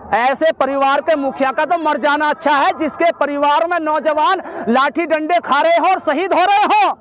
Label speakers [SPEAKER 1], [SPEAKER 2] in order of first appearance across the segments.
[SPEAKER 1] ऐसे परिवार के मुखिया का तो मर जाना अच्छा है, जिसके परिवार में नौजवान लाठी डंडे खा रहे हो और शहीद हो रहे हो।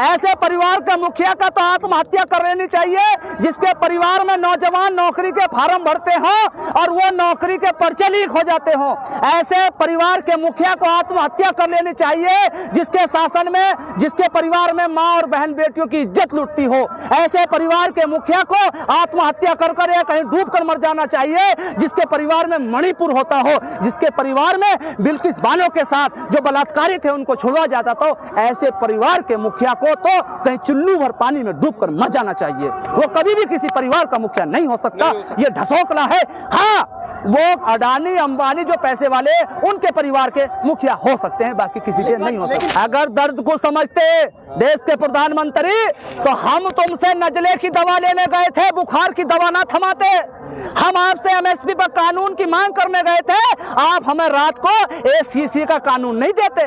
[SPEAKER 1] ऐसे परिवार के मुखिया का तो आत्महत्या कर लेनी चाहिए, जिसके परिवार में नौजवान नौकरी के फार्म भरते हो और वो नौकरी के पर्चे लीक हो जाते हो। ऐसे परिवार के मुखिया को आत्महत्या कर लेनी चाहिए, जिसके शासन में, जिसके परिवार में माँ और बहन बेटियों की इज्जत लुटती हो। ऐसे परिवार के मुखिया को आत्महत्या कर कर या कहीं डूब कर मर जाना चाहिए, जिसके परिवार में मणिपुर होता हो, जिसके परिवार में बिल्किस बानो के साथ जो बलात्कारी थे उनको छुड़वा जाता। तो ऐसे परिवार के मुखिया को तो कहीं चुल्लू भर पानी में डूबकर मर जाना चाहिए। वो कभी भी किसी परिवार का मुखिया नहीं हो सकता, ये ढसोकला है। हाँ, वो अडानी अंबानी जो पैसे वाले, उनके परिवार के मुखिया हो सकते हैं, बाकी किसी के नहीं हो सकते। अगर दर्द को समझते देश के प्रधानमंत्री, तो हम तुमसे नजले की दवा लेने गए थे, बुखार की दवा ना थमाते। हम आपसे एमएसपी पर कानून की मांग करने गए थे, आप हमें रात को एसीसी का कानून नहीं देते,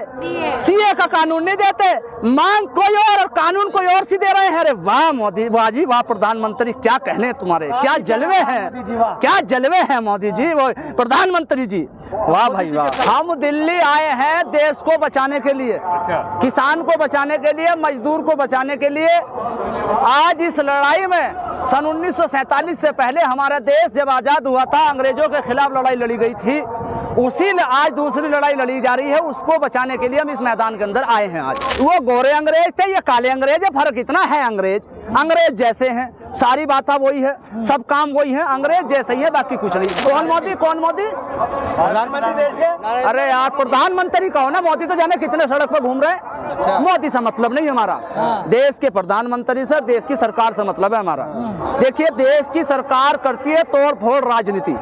[SPEAKER 1] सीए का कानून नहीं देते। मांग कोई और कानून कोई और सी दे रहे हैं। अरे वाह मोदी, वाह जी वाह प्रधानमंत्री, क्या कहने तुम्हारे, क्या जलवे हैं, क्या जलवे हैं मोदी जी, वो प्रधानमंत्री जी, वाह भाई वाह। हम दिल्ली आए हैं देश को बचाने के लिए, किसान को बचाने के लिए, मजदूर को बचाने के लिए। आज इस लड़ाई में सन 1947 से पहले हमारा देश जब आजाद हुआ था, अंग्रेजों के खिलाफ लड़ाई लड़ी गई थी, उसी आज दूसरी लड़ाई लड़ी जा रही है, उसको बचाने के लिए हम इस मैदान के अंदर आए हैं। आज वो गोरे अंग्रेज थे, ये काले अंग्रेज है, फर्क इतना है, अंग्रेज जैसे हैं, सारी बात वही है, सब काम वही है, अंग्रेज जैसे ही है, बाकी कुछ नहीं। कौन मोदी, कौन मोदी? प्रधानमंत्री देश के। अरे यार प्रधानमंत्री कहो ना, मोदी तो जाने कितने सड़क पर घूम रहे हैं। अच्छा। मोदी से मतलब नहीं हमारा, देश के प्रधानमंत्री से, देश की सरकार से मतलब है हमारा। देखिए, देश की सरकार करती है तोड़ फोड़ राजनीति।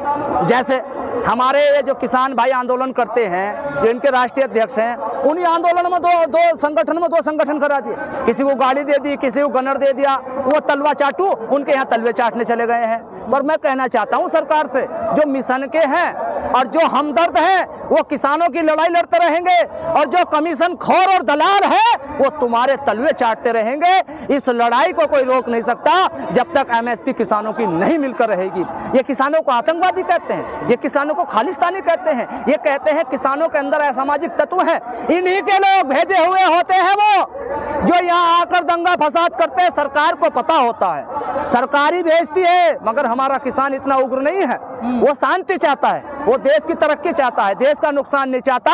[SPEAKER 1] जैसे हमारे ये जो किसान भाई आंदोलन करते हैं, जो इनके राष्ट्रीय अध्यक्ष हैं, उन्हीं आंदोलन में दो संगठन करा दिए, किसी को गाड़ी दे दी, किसी को गनर दे दिया, वो तलवा चाटू, उनके यहाँ तलवे चाटने चले गए हैं। पर मैं कहना चाहता हूँ सरकार से, जो मिशन के हैं और जो हमदर्द हैं, वो किसानों की लड़ाई लड़ते रहेंगे, और जो कमीशन खोर और दलाल है, वो तुम्हारे तलवे चाटते रहेंगे। इस लड़ाई को कोई रोक नहीं सकता जब तक एमएसपी किसानों की नहीं मिलकर रहेगी। ये किसानों को आतंकवादी कहते हैं, ये किसानों को खालिस्तानी कहते हैं, ये कहते हैं किसानों के अंदर असामाजिक तत्व हैं। इन्हीं के लोग भेजे हुए होते हैं वो, जो यहाँ आकर दंगा फसाद करते हैं। सरकार को पता होता है, सरकार ही भेजती है, मगर हमारा किसान इतना उग्र नहीं है। वो शांति चाहता है, वो देश की तरक्की चाहता है, देश का नुकसान नहीं चाहता।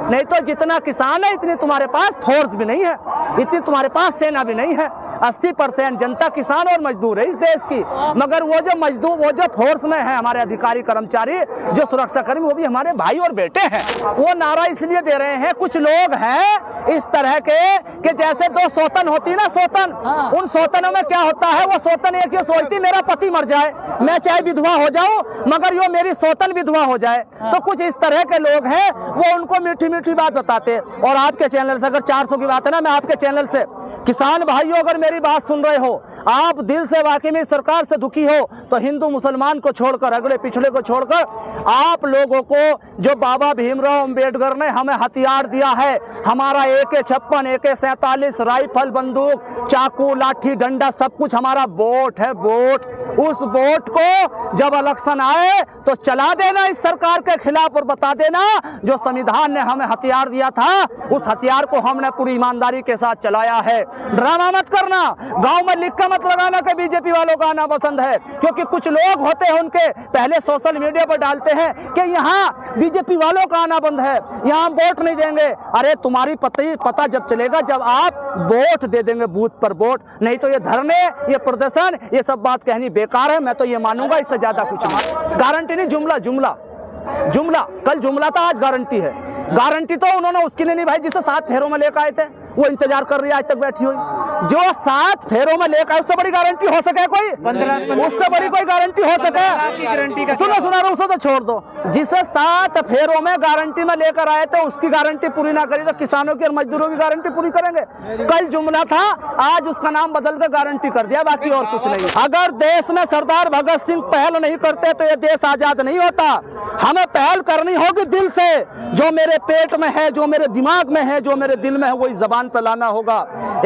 [SPEAKER 1] नहीं तो जितना किसान है, इतनी तुम्हारे पास फोर्स भी नहीं है, इतनी तुम्हारे पास सेना भी नहीं है। 80% जनता किसान और मजदूर है इस देश की, मगर वो जो मजदूर, वो जो फोर्स में है, हमारे अधिकारी कर्मचारी, जो सुरक्षा कर्मी, वो भी हमारे भाई और बेटे हैं। वो नारा इसलिए दे रहे हैं, कुछ लोग हैं इस तरह के कि जैसे दो सौतन होती ना, सौतन, उन सौतनों में क्या होता है, वो सौतन एक ये सोचती मेरा पति मर जाए, मैं चाहे विधवा हो जाऊं, मगर यो मेरी सौतन विधवा हो जाए। तो कुछ इस तरह के लोग हैं, वो उनको मीठी मीठी बात बताते। और आपके चैनल से अगर 400 की बात है ना, मैं आपके चैनल से, किसान भाइयों अगर मेरी बात सुन रहे हो, आप दिल से वाकई में सरकार से दुखी हो, तो हिंदू मुसलमान को छोड़कर, अगले पिछड़े को छोड़कर, आप लोगों को जो बाबा भीमराव अंबेडकर ने हमें हथियार दिया है, हमारा AK-56, AK-47, राइफल, बंदूक, चाकू, लाठी, डंडा, सब कुछ हमारा वोट है, वोट। उस वोट को जब इलेक्शन आए तो चला देना इस सरकार के खिलाफ, और बता देना जो संविधान ने हमें हथियार दिया था, उस हथियार को हमने पूरी ईमानदारी के साथ चलाया है। ड्रामा मत करना, गांव में लिख के मत लगाना कि बीजेपी वालों का आना पसंद है, क्योंकि कुछ लोग होते हैं, उनके पहले सोशल मीडिया पर डालते हैं कि यहाँ बीजेपी वालों का आना बंद है, यहाँ वोट नहीं देंगे। अरे तुम्हारी पता जब चलेगा जब आप वोट दे देंगे, बूथ पर वोट। नहीं तो ये धरने, ये प्रदर्शन, ये सब बात कहनी बेकार है। मैं तो ये मानूंगा, इससे ज्यादा कुछ नहीं। गारंटी नहीं, जुमला कल जुमला था, आज गारंटी है। गारंटी तो उन्होंने उसके लिए नहीं भाई, जिसे 7 फेरों में लेकर आए थे, वो इंतजार कर रही है, आज तक बैठी हुई। जो 7 फेरों में लेकर, उससे बड़ी गारंटी हो सके कोई? 15 उससे बड़ी कोई गारंटी हो सके? सुना रहा, उसे तो छोड़ दो। जिसे 7 फेरों में गारंटी में लेकर आए थे, उसकी गारंटी पूरी ना करी तो किसानों की और मजदूरों की गारंटी पूरी करेंगे? कल जुमला था, आज उसका नाम बदल कर गारंटी कर दिया, बाकी और कुछ नहीं। अगर देश में सरदार भगत सिंह पहल नहीं करते तो ये देश आजाद नहीं होता। हमें पहल करनी होगी दिल से, जो मेरे पेट में है, जो मेरे दिमाग में है, जो मेरे दिल में है, वही जबान मैदान पर लाना होगा।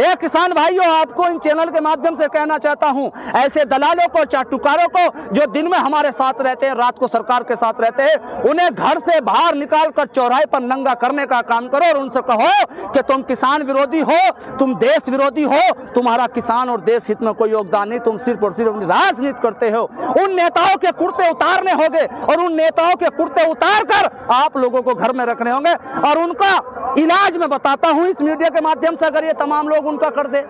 [SPEAKER 1] एक किसान भाइयों, आपको इन चैनल के माध्यम से कहना चाहता हूं, ऐसे दलालों को, चाटुकारों को जो दिन में हमारे साथ रहते हैं, रात को सरकार के साथ रहते हैं, उन्हें घर से बाहर निकालकर चौराहे पर नंगा करने का काम करो और उनसे कहो कि तुम किसान विरोधी हो, तुम देश विरोधी हो, तुम्हारा किसान और देश हित में कोई योगदान नहीं, तुम सिर्फ और सिर्फ राजनीति करते हो। उन नेताओं के कुर्ते उतारने होंगे और उन नेताओं के कुर्ते उतार कर आप लोगों को घर में रखने होंगे और उनका इलाज मैं बताता हूं इस मीडिया के माध्यम से, अगर ये तमाम लोग उनका कर दे।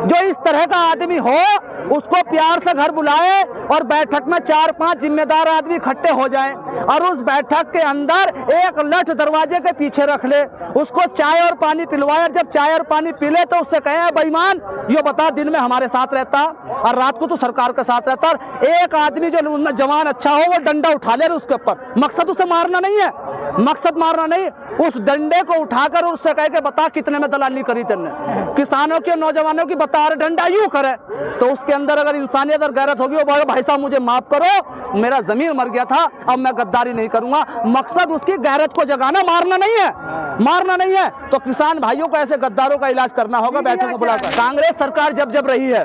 [SPEAKER 1] जो इस तरह का आदमी हो उसको प्यार से घर बुलाए और बैठक में 4-5 जिम्मेदार आदमी इकट्ठे हो जाएं और उस बैठक के अंदर एक लठ दरवाजे के पीछे रख ले, उसको चाय और पानी पिलवाए और जब चाय और पानी पी ले तो उससे कहे, बेईमान ये बता, दिन में हमारे साथ रहता और रात को तो सरकार के साथ रहता। और एक आदमी जो उनमें जवान अच्छा हो वो डंडा उठा ले उसके ऊपर, मकसद उसे मारना नहीं है, मकसद मारना नहीं, उस डंडे को उठाकर उससे कह के बता कितने में दलाली करी तेने, किसानों के नौजवानों की बता, डंडा यूं करे तो उसके अंदर अगर इंसानियत और गैरत होगी, वो बोले भाई साहब मुझे माफ करो, मेरा जमीर मर गया था, अब मैं गद्दारी नहीं करूंगा। मकसद उसकी गैरत को जगाना, मारना नहीं है, मारना नहीं है। तो किसान भाइयों को ऐसे गद्दारों का इलाज करना होगा बैठक में बुलाकर। कांग्रेस सरकार जब जब रही है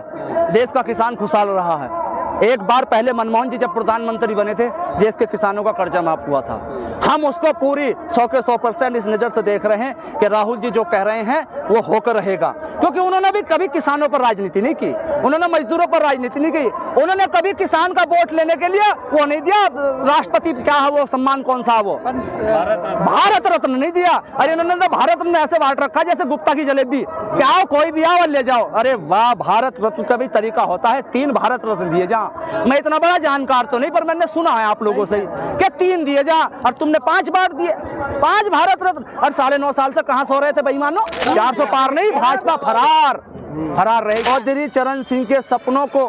[SPEAKER 1] देश का किसान खुशहाल रहा है। एक बार पहले मनमोहन जी जब प्रधानमंत्री बने थे, देश के किसानों का कर्जा माफ हुआ था। हम उसको पूरी 100 के 100% इस नज़र से देख रहे हैं कि राहुल जी जो कह रहे हैं वो होकर रहेगा, क्योंकि उन्होंने भी कभी किसानों पर राजनीति नहीं की, उन्होंने मजदूरों पर राजनीति नहीं की, उन्होंने कभी किसान का वोट लेने के लिए वो नहीं दिया, राष्ट्रपति क्या है वो सम्मान कौन सा वो भारत रत्न नहीं दिया। अरे उन्होंने तो भारत रत्न ऐसे बांट रखा जैसे गुप्ता की जलेबी, क्या कोई भी आओ और ले जाओ। अरे वाह, भारत रत्न का भी तरीका होता है, 3 भारत रत्न दिए जा। मैं इतना बड़ा जानकार तो नहीं, पर मैंने सुना है आप लोगों से कि 3 दिए जा और तुमने 5 बार दिए, 5 भारत रत्न। और 9.5 साल से कहां सो रहे थे बेईमानों? 400 पार नहीं, भाजपा फरार रहे। चौधरी चरण सिंह के सपनों को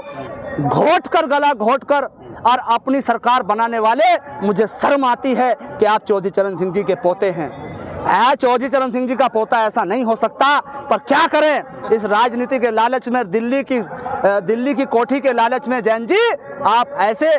[SPEAKER 1] घोट कर, गला घोट कर और अपनी सरकार बनाने वाले, मुझे शर्म आती है कि आप चौधरी चरण सिंह जी के पोते हैं। चौधरी चरण सिंह जी का पोता ऐसा नहीं हो सकता, पर क्या करें, इस राजनीति के लालच में, दिल्ली की कोठी के लालच में जैन जी आप ऐसे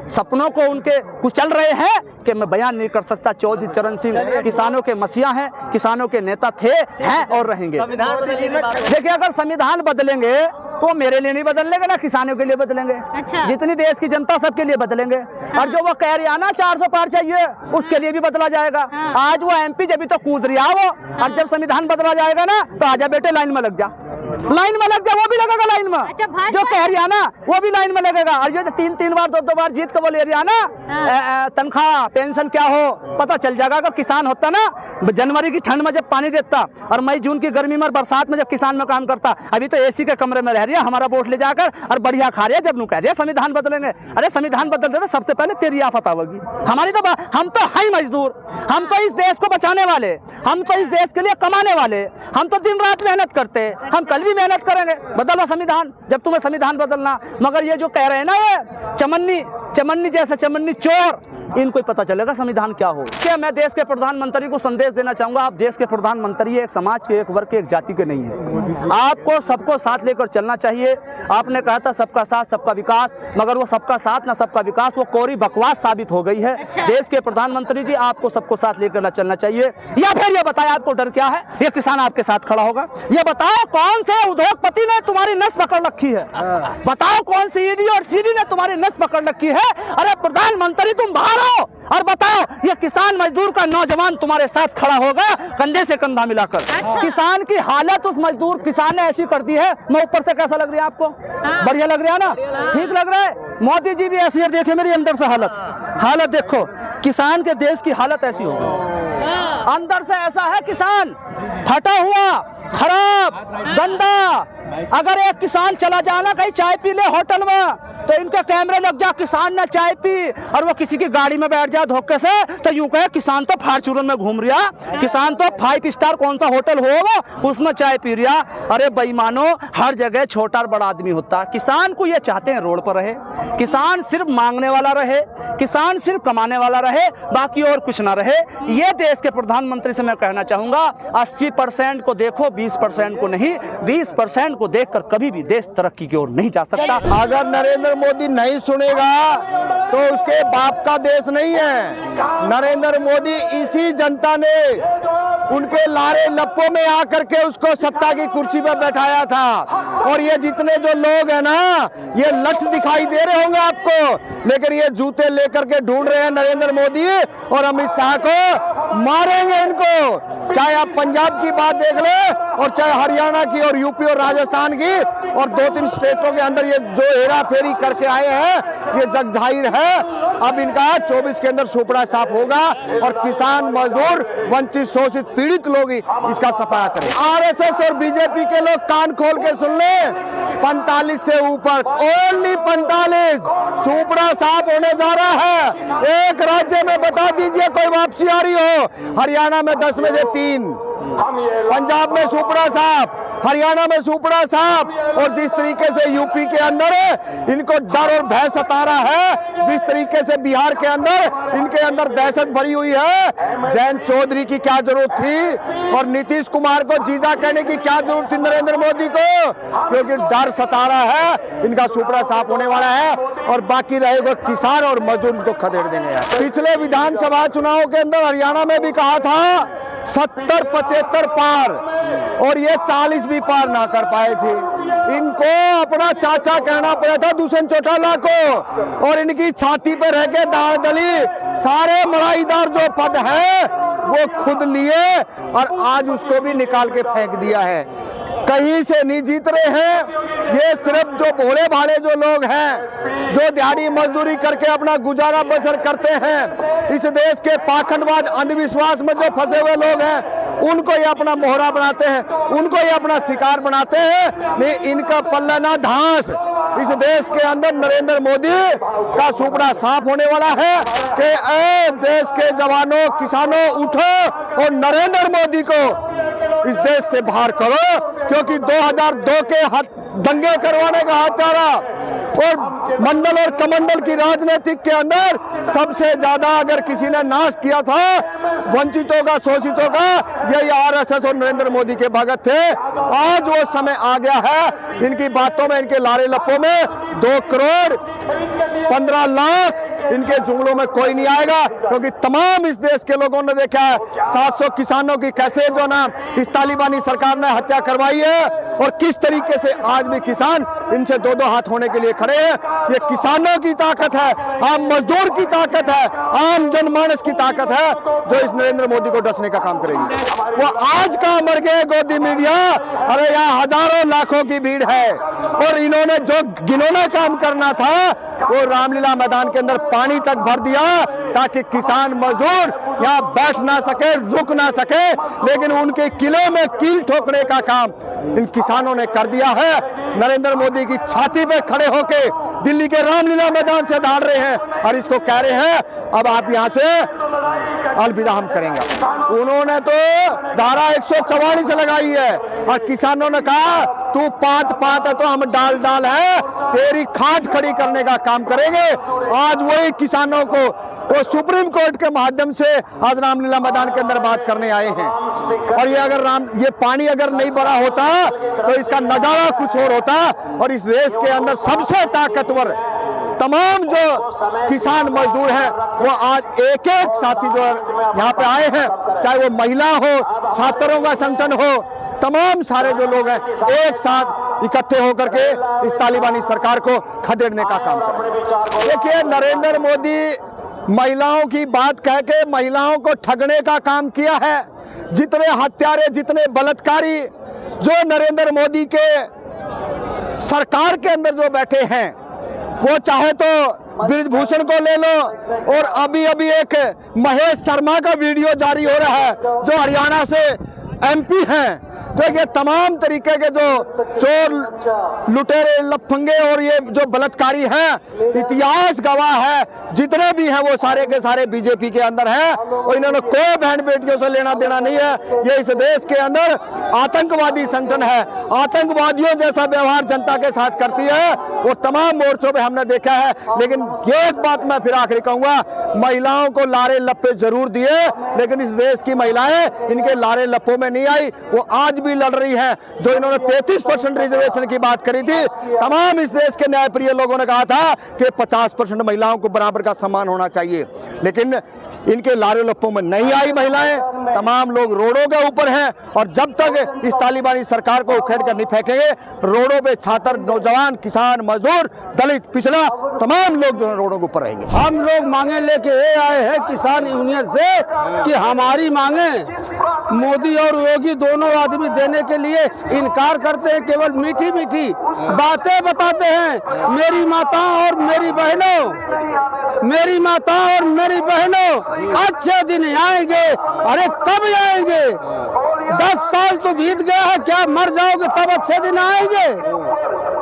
[SPEAKER 1] सपनों को उनके कुचल रहे हैं कि मैं बयान नहीं कर सकता। चौधरी चरण सिंह किसानों के मसीहा हैं, किसानों के नेता थे, हैं और रहेंगे। देखिए, अगर संविधान बदलेंगे तो मेरे लिए नहीं बदलेंगे ना, किसानों के लिए बदलेंगे। अच्छा। जितनी देश की जनता सबके लिए बदलेंगे। हाँ। और जो वो कह रही है ना 400 पार चाहिए, उसके लिए भी बदला जाएगा। हाँ। आज वो MP जब भी तो कूद रही है वो। हाँ। और जब संविधान बदला जाएगा ना तो आजा बेटे लाइन में लग जा, लाइन में लग जा, वो भी लगेगा लाइन में। अच्छा, जो कह रही है ना वो भी लाइन में लगेगा। और जो 3-3 बार 2-2 बार जीत के वो ले रही है ना, तनख्वाह पेंशन क्या हो पता चल जाएगा। अगर किसान होता ना जनवरी की ठंड में जब पानी देता और मई जून की गर्मी में बरसात में जब किसान में काम करता, अभी तो AC के कमरे में रह रही है, हमारा वोट ले जाकर और बढ़िया खा रही है। जब नू कह रही है संविधान बदलेंगे, अरे संविधान बदल दे तो सबसे पहले तेरी आफत आवेगी। हमारी तो हम तो है मजदूर, हम तो इस देश को बचाने वाले, हम तो इस देश के लिए कमाने वाले, हम तो दिन रात मेहनत करते, हम कल भी मेहनत करेंगे। बदलो संविधान जब तुम्हें संविधान बदलना। मगर ये जो कह रहे हैं ना ये चमन्नी जैसे चमन्नी चोर, इनको पता चलेगा संविधान क्या हो। क्या मैं देश के प्रधानमंत्री को संदेश देना चाहूंगा, आप देश के प्रधानमंत्री एक समाज के, एक वर्ग के, एक जाति के नहीं है। आपको सबको साथ लेकर चलना चाहिए। आपने कहा था सबका साथ सबका विकास, मगर वो सबका साथ ना सबका विकास वो कोरी बकवास साबित हो गई है। अच्छा। देश के प्रधानमंत्री जी आपको सबको साथ लेकर चलना चाहिए। या फिर ये बताए आपको डर क्या है? ये किसान आपके साथ खड़ा होगा। ये बताओ कौन से उद्योगपति ने तुम्हारी नस पकड़ रखी है? बताओ कौन सी ED और CD ने तुम्हारी नस पकड़ रखी है? अरे प्रधानमंत्री तुम बाहर आओ और बताओ, ये किसान मजदूर का नौजवान तुम्हारे साथ खड़ा होगा कंधे से कंधा मिलाकर। अच्छा। किसान की हालत उस मजदूर किसान ने ऐसी कर दी है। मैं ऊपर से कैसा लग रही है आपको? हाँ। बढ़िया लग रहा है ना? ठीक लग रहा है। मोदी जी भी ऐसी है, देखे मेरी अंदर से हालत देखो, किसान के देश की हालत ऐसी हो गई। अंदर से ऐसा है किसान फटा हुआ, खराब, गंदा। अगर एक किसान चला जाना कहीं चाय पी ले होटल में तो इनके कैमरे लग जा, किसान ने चाय पी, और वो किसी की गाड़ी में बैठ जाए धोखे से तो यूं कहे किसान तो फॉर्च्यूनर में घूम रिया, किसान तो 5 स्टार कौन सा होटल हो वो उसमें चाय पी रिया। अरे बेईमानो, हर जगह छोटा और बड़ा आदमी होता। किसान को ये चाहते हैं रोड पर रहे, किसान सिर्फ मांगने वाला रहे, किसान सिर्फ कमाने वाला रहे, बाकी और कुछ ना रहे। ये देश के प्रधानमंत्री से मैं कहना चाहूंगा, 80% को देखो, 20% को नहीं। 20% को देखकर कभी भी देश तरक्की की ओर नहीं जा सकता।
[SPEAKER 2] अगर नरेंद्र मोदी नहीं सुनेगा तो उसके बाप का देश नहीं है। नरेंद्र मोदी इसी जनता ने उनके लारे लप्पों में आकर के उसको सत्ता की कुर्सी पर बैठाया था। और ये जितने जो लोग हैं ना, ये लठ दिखाई दे रहे होंगे आपको, लेकिन ये जूते लेकर के ढूंढ रहे हैं नरेंद्र मोदी और अमित शाह को, मारेंगे इनको। चाहे आप पंजाब की बात देख ले और चाहे हरियाणा की और यूपी और राजस्थान की और 2-3 स्टेटों के अंदर ये जो हेरा फेरी करके आए हैं, ये जग जाहिर है। अब इनका 24 के अंदर सुपड़ा साफ होगा और किसान, मजदूर, वंचित, शोषित, पीड़ित लोग इसका सफाया करें। आरएसएस और बीजेपी के लोग कान खोल के सुन ले, 45 से ऊपर, ओनली 45 सुपड़ा साफ होने जा रहा है। एक राज्य में बता दीजिए कोई वापसी आ रही हो। हरियाणा में 10 में से 3, पंजाब में सुपड़ा साफ, हरियाणा में सुपड़ा साफ। और जिस तरीके से यूपी के अंदर इनको डर और भय सता रहा है, जिस तरीके से बिहार के अंदर इनके अंदर दहशत भरी हुई है, जयंत चौधरी की क्या जरूरत थी और नीतीश कुमार को जीजा कहने की क्या जरूरत थी नरेंद्र मोदी को, क्योंकि डर सता रहा है। इनका सुपड़ा साफ होने वाला है और बाकी रहेगा किसान और मजदूर, इनको खदेड़ देंगे। पिछले विधानसभा चुनाव के अंदर हरियाणा में भी कहा था 70-75 पार, और ये 40 भी पार ना कर पाए थे। इनको अपना चाचा कहना पड़ा था दुष्यंत चौटाला को, और इनकी छाती पे रह के दाढ़ दली सारे मड़ाईदार जो पद है वो खुद लिए और आज उसको भी निकाल के फेंक दिया है। कहीं से नहीं जीत रहे हैं ये, सिर्फ जो भोले भाले जो लोग हैं, जो दिहाड़ी मजदूरी करके अपना गुजारा बसर करते हैं, इस देश के पाखंडवाद, अंधविश्वास में जो फंसे हुए लोग हैं, उनको ये अपना मोहरा बनाते हैं, उनको ये अपना शिकार बनाते हैं। नहीं, इनका पल्ला ना धांस। इस देश के अंदर नरेंद्र मोदी का सुपड़ा साफ होने वाला है कि ए देश के जवानों, किसानों, उठो और नरेंद्र मोदी को इस देश से बाहर करो, क्योंकि 2002 के दंगे करवाने का हत्यारा और मंडल और कमंडल की राजनीतिक के अंदर सबसे ज्यादा अगर किसी ने नाश किया था वंचितों का, शोषितों का, यही आरएसएस और नरेंद्र मोदी के भगत थे। आज वो समय आ गया है, इनकी बातों में, इनके लारे लप्पों में 2 करोड़ 15 लाख इनके जुमलों में कोई नहीं आएगा, क्योंकि तमाम इस देश के लोगों ने देखा है 700 किसानों की कैसे जो ना इस तालिबानी सरकार ने हत्या करवाई है, और किस तरीके से आज भी किसान इनसे 2-2 हाथ होने के लिए खड़े हैं। ये किसानों की ताकत है, आम मजदूर की ताकत है, आम जनमानस की ताकत है, जो इस नरेंद्र मोदी को डसने का काम करेगी। वो आज का मर गए गोदी मीडिया, अरे यहाँ हजारों लाखों की भीड़ है, और इन्होंने जो घिनौना काम करना था वो रामलीला मैदान के अंदर पानी तक भर दिया ताकि किसान मजदूर यहाँ बैठ ना सके, रुक ना सके, लेकिन उनके किले में कील ठोकने का काम इन किसानों ने कर दिया है। नरेंद्र मोदी की छाती पे खड़े होके दिल्ली के रामलीला मैदान से दौड़ रहे हैं और इसको कह रहे हैं अब आप यहाँ से अलविदा हम करेंगे। उन्होंने तो धारा 144 लगाई है और किसानों ने कहा तू पात है तो हम डाल है, तेरी खाद खड़ी करने का काम करेंगे। आज वही किसानों को वो सुप्रीम कोर्ट के माध्यम से आज रामलीला मैदान के अंदर बात करने आए हैं। और ये अगर ये पानी अगर नहीं भरा होता तो इसका नजारा कुछ और होता, और इस देश के अंदर सबसे ताकतवर तमाम जो किसान मजदूर हैं वो आज एक एक साथी जो यहाँ पे आए हैं, चाहे वो महिला हो, छात्रों का संगठन हो, तमाम सारे जो लोग हैं एक साथ इकट्ठे होकर के इस तालिबानी सरकार को खदेड़ने का काम करें। देखिए, नरेंद्र मोदी महिलाओं की बात कह के महिलाओं को ठगने का काम किया है। जितने हत्यारे, जितने बलात्कारी जो नरेंद्र मोदी के सरकार के अंदर जो बैठे हैं, वो चाहे तो ब्रिजभूषण को ले लो, और अभी एक महेश शर्मा का वीडियो जारी हो रहा है जो हरियाणा से एमपी हैं। तो ये तमाम तरीके के जो चोर, लुटेरे, लफंगे और ये जो बलात्कारी हैं, इतिहास गवाह है, जितने भी हैं वो सारे के सारे बीजेपी के अंदर हैं, और इन्होंने कोई बहन बेटियों से लेना देना नहीं है। ये इस देश के अंदर आतंकवादी संगठन है, आतंकवादियों जैसा व्यवहार जनता के साथ करती है, वो तमाम मोर्चों पे हमने देखा है। लेकिन ये एक बात मैं फिर आखिरी कहूंगा, महिलाओं को लारे लप्पे जरूर दिए, लेकिन इस देश की महिलाएं इनके लारे लप्पों में नहीं आई। वो आज भी लड़ रही हैं। जो इन्होंने 33% रिजर्वेशन की बात करी थी, तमाम इस देश के न्यायप्रिय लोगों ने कहा था कि 50% महिलाओं को बराबर का सम्मान होना चाहिए, लेकिन इनके लारे लप्पों में नहीं आई महिलाएं, तमाम लोग रोडों के ऊपर हैं। और जब तक इस तालिबानी सरकार को उखेड़ कर नहीं फेंकेंगे, रोडों पे छात्र, नौजवान, किसान, मजदूर, दलित, पिछड़ा, तमाम लोग जो है रोडों के ऊपर रहेंगे।
[SPEAKER 3] हम लोग मांगे लेके आए हैं किसान यूनियन से कि हमारी मांगे मोदी और योगी दोनों आदमी देने के लिए इनकार करते हैं, केवल मीठी मीठी बातें बताते हैं। मेरी माताओं और मेरी बहनों, मेरी माताओं और मेरी बहनों, अच्छे दिन आएंगे। अरे कब आएंगे? 10 साल तो बीत गया है, क्या मर जाओगे तब अच्छे दिन आएंगे?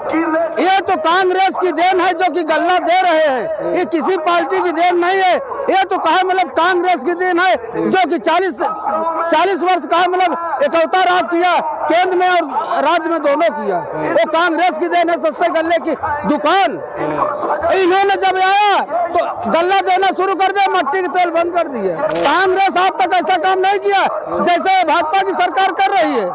[SPEAKER 3] ये तो कांग्रेस की देन है जो कि गल्ला दे रहे हैं, ये किसी पार्टी की देन नहीं है। ये तो कहा मतलब कांग्रेस की देन है जो कि 40 वर्ष का मतलब इकलौता राज किया, केंद्र में और राज्य में दोनों किया। वो कांग्रेस की देन है, सस्ते गल्ले की दुकान। इन्होंने जब आया तो गल्ला देना शुरू कर दिया, मट्टी के तेल बंद कर दिए। कांग्रेस आज तक ऐसा काम नहीं किया जैसे भाजपा की सरकार कर रही है।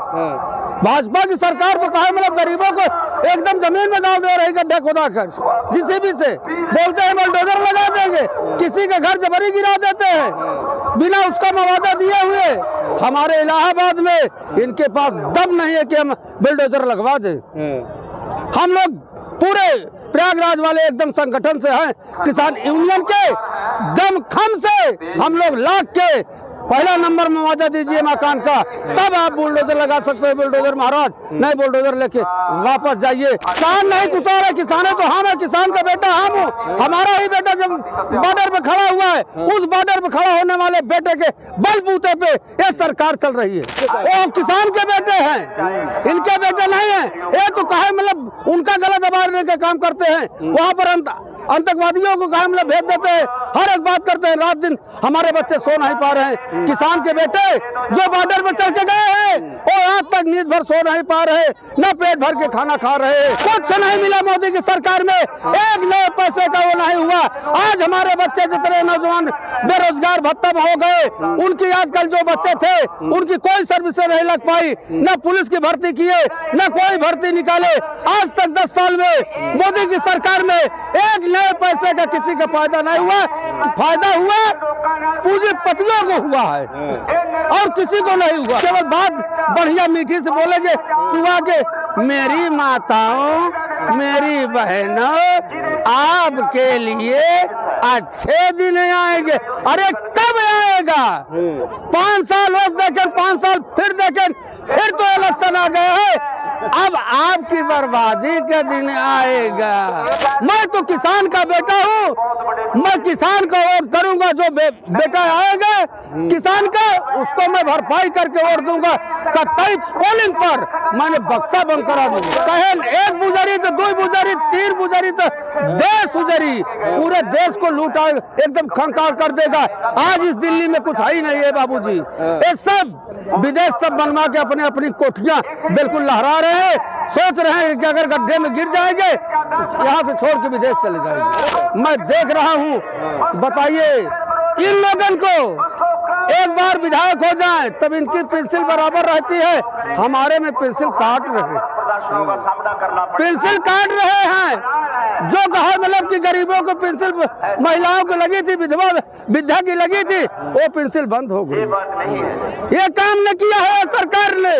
[SPEAKER 3] भाजपा की सरकार तो कहा मतलब गरीबों को एकदम जमीन में गाड़ दे रही, गड्ढे खोदा कर, जेसीबी से बोलते हैं बुलडोजर लगा देंगे, किसी के घर जबरी गिरा देते हैं बिना उसका मुआवजा दिए हुए। हमारे इलाहाबाद में इनके पास दम नहीं है कि हम बुलडोजर लगवा दें। हम लोग पूरे प्रयागराज वाले एकदम संगठन से हैं, किसान यूनियन के दमखम से हम लोग लाख के पहला नंबर मुआवजा दीजिए मकान का, तब आप बुलडोजर लगा सकते हैं। बुलडोजर महाराज नहीं, बुलडोजर लेके वापस जाइए। किसान नहीं घुसा रहे, किसान है तो हम है, किसान का बेटा हम हूँ। हमारा ही बेटा जब बॉर्डर पे खड़ा हुआ है, उस बॉर्डर पे खड़ा होने वाले बेटे के बलबूते पे ये सरकार चल रही है। वो किसान के बेटे हैं, इनके बेटे नहीं है। ये तो कहे मतलब उनका गला दबाने का काम करते हैं, वहाँ पर आतंकवादियों को कहा मतलब भेज देते हैं, हर एक बात करते हैं। रात दिन हमारे बच्चे सो नहीं पा रहे हैं। किसान के बेटे जो बॉर्डर पे चल के गए हैं वो आज तक नींद भर सो नहीं पा रहे, न पेट भर के खाना खा रहे। कुछ नहीं मिला मोदी की सरकार में, एक नए पैसे का वो नहीं हुआ। आज हमारे बच्चे जितने नौजवान बेरोजगार भत्ता हो गए, उनकी आजकल जो बच्चे थे उनकी कोई सर्विस नहीं लग पाई, न पुलिस की भर्ती किए न कोई भर्ती निकाले। आज तक 10 साल में मोदी की सरकार में एक नए पैसे का किसी का फायदा नहीं हुआ। फायदा हुआ पूंजीपतियों को हुआ है और किसी को नहीं हुआ। केवल बात बढ़िया मीठी से बोलेंगे, चुहा के मेरी माताओं मेरी बहनों आपके लिए अच्छे दिन आएंगे। अरे कब आएगा? 5 साल रोज देखें, 5 साल फिर देखें, फिर तो इलेक्शन आ गए हैं। अब आपकी बर्बादी का दिन आएगा। मैं तो किसान का बेटा हूँ, मैं किसान का वोट करूंगा। जो बेटा आएगा किसान का, उसको मैं भरपाई करके वोट दूंगा। कई पोलिंग पर मैंने बक्सा बंद करा दूंगा। कहे 1 बुजरी तो 2 बुजरी 3 बुजरी तो देश उजरी, पूरे देश को लूटा एकदम कंकाल कर देगा। आज इस दिल्ली में कुछ है ही नहीं है बाबूजी। ये सब विदेश सब बनवा के अपने अपनी कोठियां बिल्कुल लहरा रहे हैं, सोच रहे हैं कि अगर गड्ढे में गिर जाएंगे तो यहाँ से छोड़ के विदेश चले जाएंगे। मैं देख रहा हूँ, बताइए इन लोगों को एक बार विधायक हो जाए तब इनकी पेंसिल बराबर रहती है, हमारे में पेंसिल काट रहे हैं। जो कहा मतलब कि गरीबों को पेंसिल महिलाओं को लगी थी, विधवा विद्या की लगी थी, वो पेंसिल बंद हो गई। ये काम न किया है सरकार ने,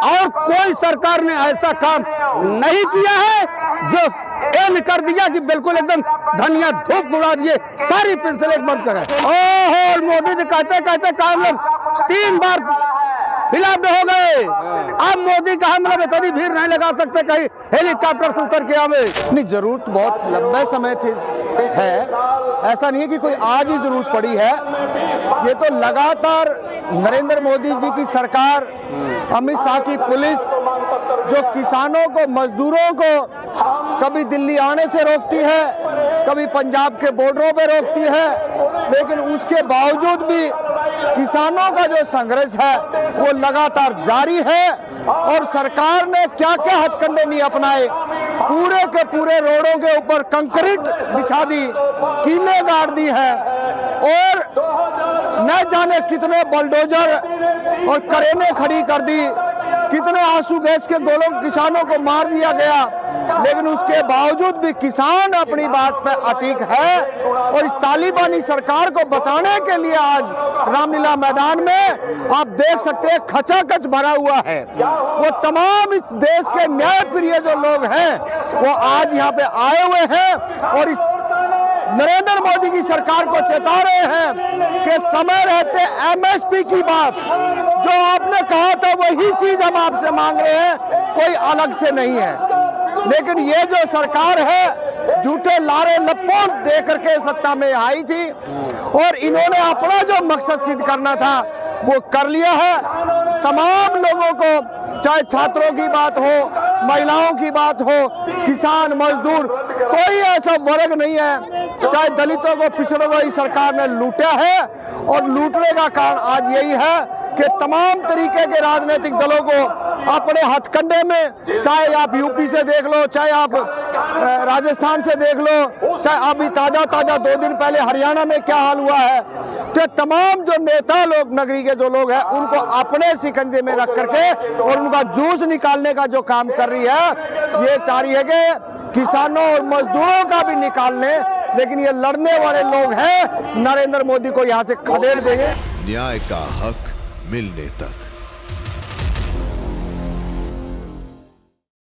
[SPEAKER 3] और कोई सरकार ने ऐसा काम नहीं किया है जो एम कर दिया कि बिल्कुल एकदम धनिया धूप उड़ा दिए, सारी पेंसिलें बंद करें। ओहो, मोदी जी कहते कहते काम लोग 3 बार फिलअप हो गए। अब मोदी का हम लोग इतनी भीड़ नहीं लगा सकते कहीं हेलीकॉप्टर से उतर के आवे।
[SPEAKER 2] नहीं, जरूरत बहुत लंबे समय थी है, ऐसा नहीं है कि कोई आज ही जरूरत पड़ी है। ये तो लगातार नरेंद्र मोदी जी की सरकार, अमित शाह की पुलिस जो किसानों को, मजदूरों को कभी दिल्ली आने से रोकती है, कभी पंजाब के बॉर्डरों पे रोकती है, लेकिन उसके बावजूद भी किसानों का जो संघर्ष है वो लगातार जारी है। और सरकार ने क्या क्या हथकंडे नहीं अपनाए, पूरे के पूरे रोडों के ऊपर कंक्रीट बिछा दी, कीले गाड़ दी है, और न जाने कितने बुलडोजर और क्रेनें खड़ी कर दी, कितने आंसू गैस के गोलों किसानों को मार दिया गया। लेकिन उसके बावजूद भी किसान अपनी बात पे अटिक है और इस तालिबानी सरकार को बताने के लिए आज रामलीला मैदान में आप देख सकते हैं खचाखच भरा हुआ है। वो तमाम इस देश के न्याय प्रिय जो लोग हैं वो आज यहाँ पे आए हुए हैं और इस नरेंद्र मोदी की सरकार को चेता रहे हैं कि समय रहते एमएसपी की बात जो आपने कहा था वही चीज हम आपसे मांग रहे हैं, कोई अलग से नहीं है। लेकिन ये जो सरकार है झूठे लारे लपोट दे करके सत्ता में आई थी और इन्होंने अपना जो मकसद सिद्ध करना था वो कर लिया है। तमाम लोगों को, चाहे छात्रों की बात हो, महिलाओं की बात हो, किसान, मजदूर, कोई ऐसा वर्ग नहीं है, चाहे दलितों को, पिछड़ों को इस सरकार ने लूटा है। और लूटने का कारण आज यही है कि तमाम तरीके के राजनीतिक दलों को अपने हथकंडे में, चाहे आप यूपी से देख लो, चाहे आप राजस्थान से देख लो, चाहे अभी ताजा 2 दिन पहले हरियाणा में क्या हाल हुआ है, तो तमाम जो नेता लोग, नगरी के जो लोग हैं, उनको अपने शिकंजे में रख करके और उनका जूस निकालने का जो काम कर रही है, ये चाह रही है कि किसानों और मजदूरों का भी निकाल लें। लेकिन ये लड़ने वाले लोग हैं, नरेंद्र मोदी को यहाँ से खदेड़ देंगे।
[SPEAKER 4] न्याय का हक मिलने तक।